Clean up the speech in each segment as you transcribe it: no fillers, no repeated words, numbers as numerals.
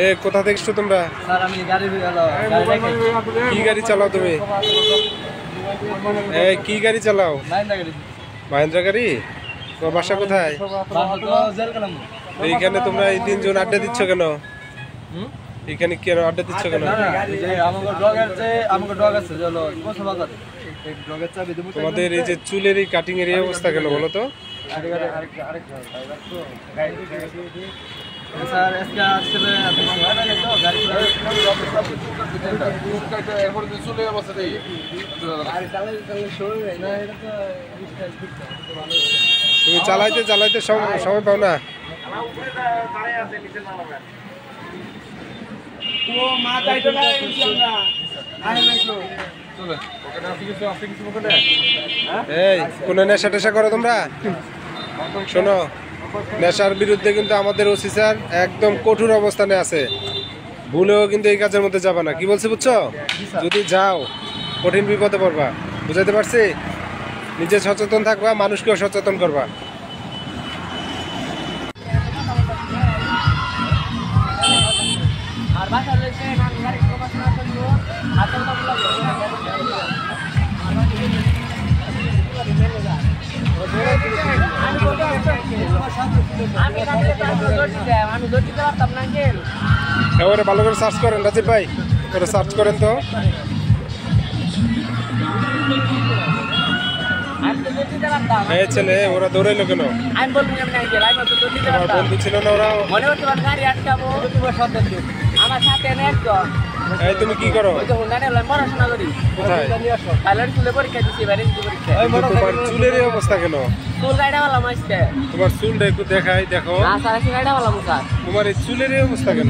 এ কোথা থেকে এসছো তোমরা? স্যার আমি গাড়ি কি গাড়ি চালাও তুমি? এই কি গাড়ি চালাও? মাহিন্দ্রা গাড়ি। তোমার বাসা কোথায়? এইখানে তোমরা এই 3 জন আড্ডা দিচ্ছ কেন? এখানে কেন আড্ডা দিচ্ছ কেন? তোমাদের এই যে চুলের এই কাটিং এর অবস্থা কেন বলো তো? স্যার আজকে আসলে তুমি চালাইতে চালাইতে সময় পাও না? এই কোন নেশা টেশা করো তোমরা? শোনো, নেশার বিরুদ্ধে কিন্তু আমাদের ওসি স্যার একদম কঠোর অবস্থানে আছে। ভুলেও কিন্তু এই কাজের মধ্যে যাবা না। কি বলছি বুঝছো? যদি যাও কঠিন বিপদে পড়বা। বুঝাইতে পারছি? নিজে সচেতন থাকবা, মানুষকেও সচেতন করবা। এবারে ভালো করে সার্চ করেন রাজীব ভাই, করে সার্চ করেন তো। এই ছেলে ওরা দৌড়াইলো কেন? বন্ধু ছিল না ওরা? এই তুমি কি করো? কোথায়? তোমার চুলের এই অবস্থা কেন? তোমার চুলটা একটু দেখাই, দেখো তোমার এই চুলের এই অবস্থা কেন?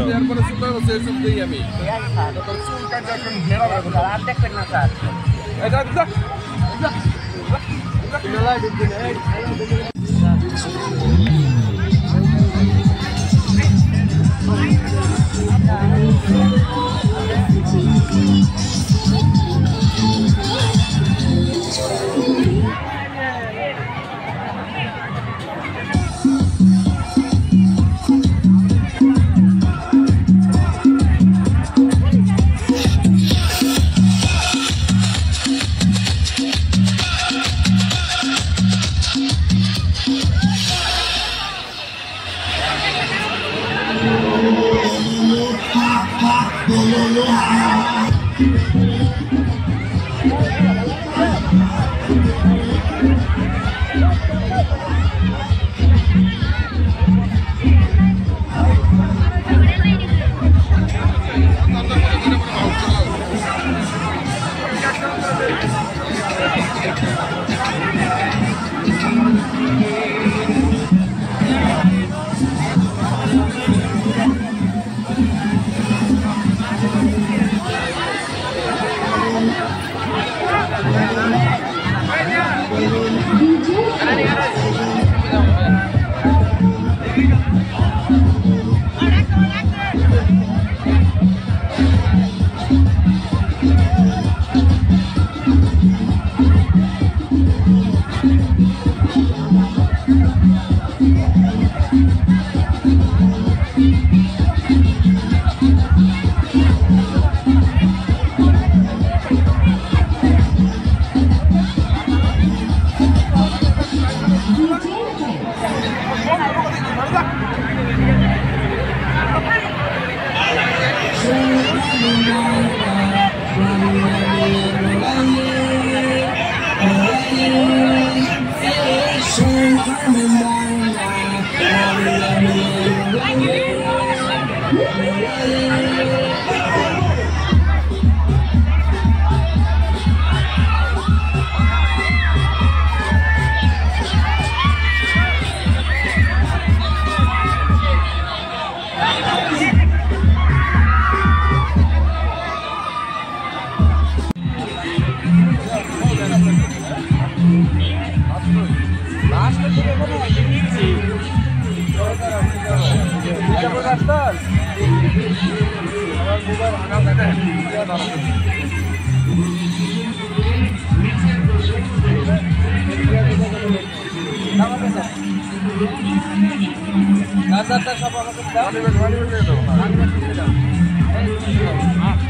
গাজারটা সব আমাকে দাও।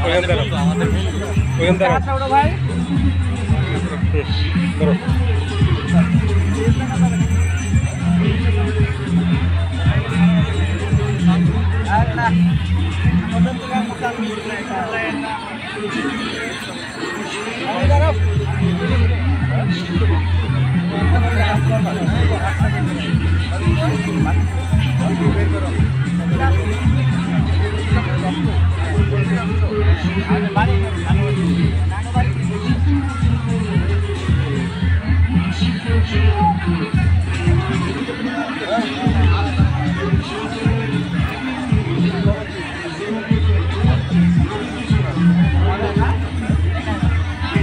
ওখান দাঁড়াও, ওখান দাঁড়াও। আচ্ছা ওটা ভাই ধরো। আর না ওটা তো কাম করতে আমি দাঁড়াও।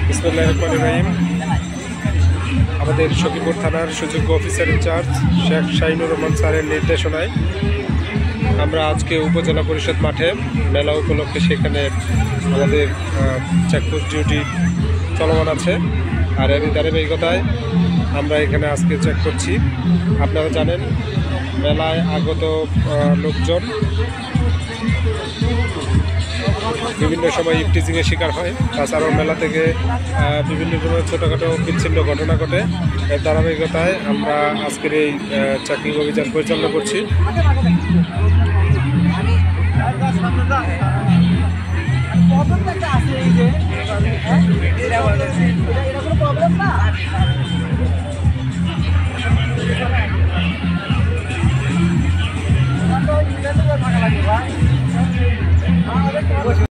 বিসমিল্লাহির রহমানির রহিম। আমাদের সখীপুর থানার সুযোগ্য অফিসার ইনচার্জ শেখ শাহিনুর রহমান স্যারের নির্দেশনায় আমরা আজকে উপজেলা পরিষদ মাঠে মেলা উপলক্ষে সেখানে আমাদের চেকপোস্ট ডিউটি চলমান আছে। আর এরই ধারাবাহিকতায় আমরা এখানে আজকে চেক করছি। আপনারা জানেন মেলায় আগত লোকজন বিভিন্ন সময় ইফটিজিংয়ের শিকার হয়। তাছাড়াও মেলা থেকে বিভিন্ন সময় ছোটোখাটো বিচ্ছিন্ন ঘটনা ঘটে। এর ধারাবাহিকতায় আমরা আজকের এই চেকিং অভিযান পরিচালনা করছি। আছে এই যে